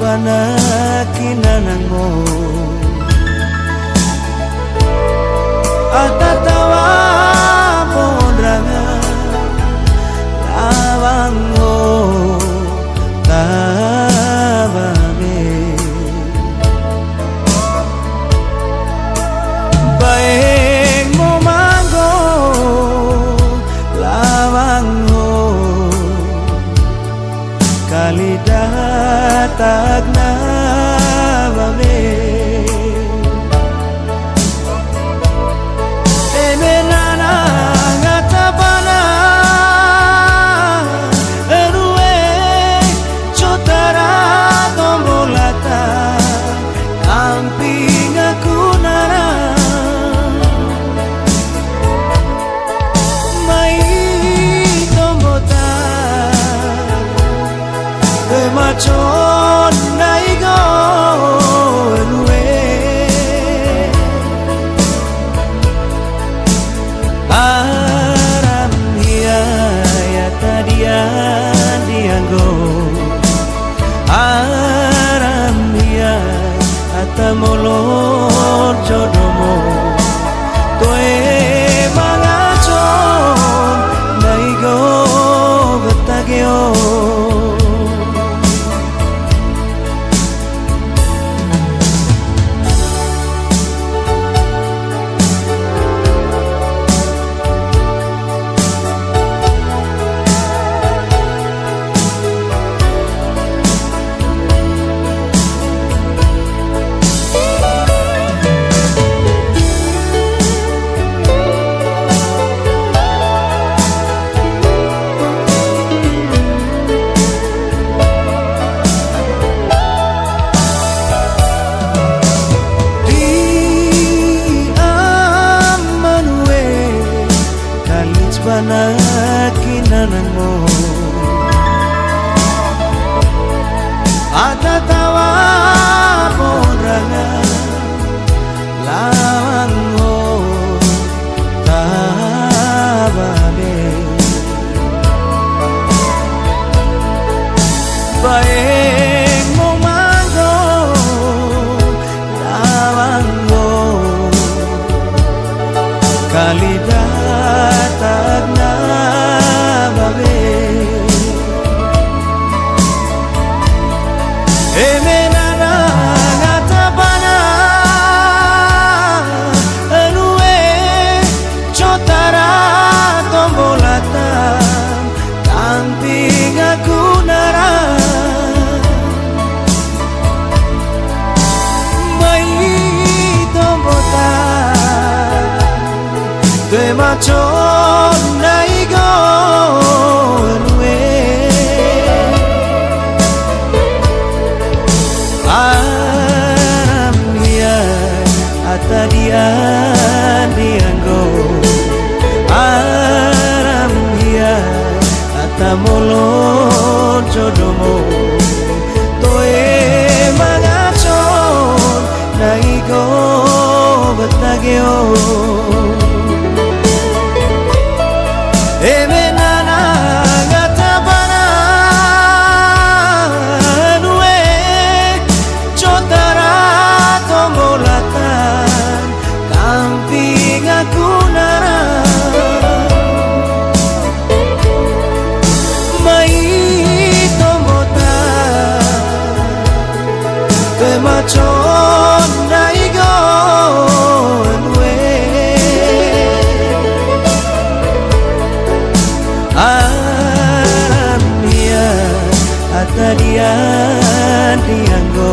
bana kinanango atatawa mondraga lawango tabame baeng momango lawango kalidatag na bame emenana ngatabana erue chotara tombolata kamping aku nara mai tombota machon naigo erue aram dia ya tadian dianggo aram dia atamolor jodomo toe mangachon naigo betageo bana kinanango atatawa mondraga lawango tabame baeng momango lawango kalidatag na babe emenana ngatabana erue chotara tombolata kamping aku nara mai tombota de machon naigo erue aram dia atadian dianggo aram dia atamolor jodomo toe mangachon naigo betageo emenana ngatabana erue chotara tombolatan kamping aku nara mai tombota temachon naigo erue aram dia atadian dianggo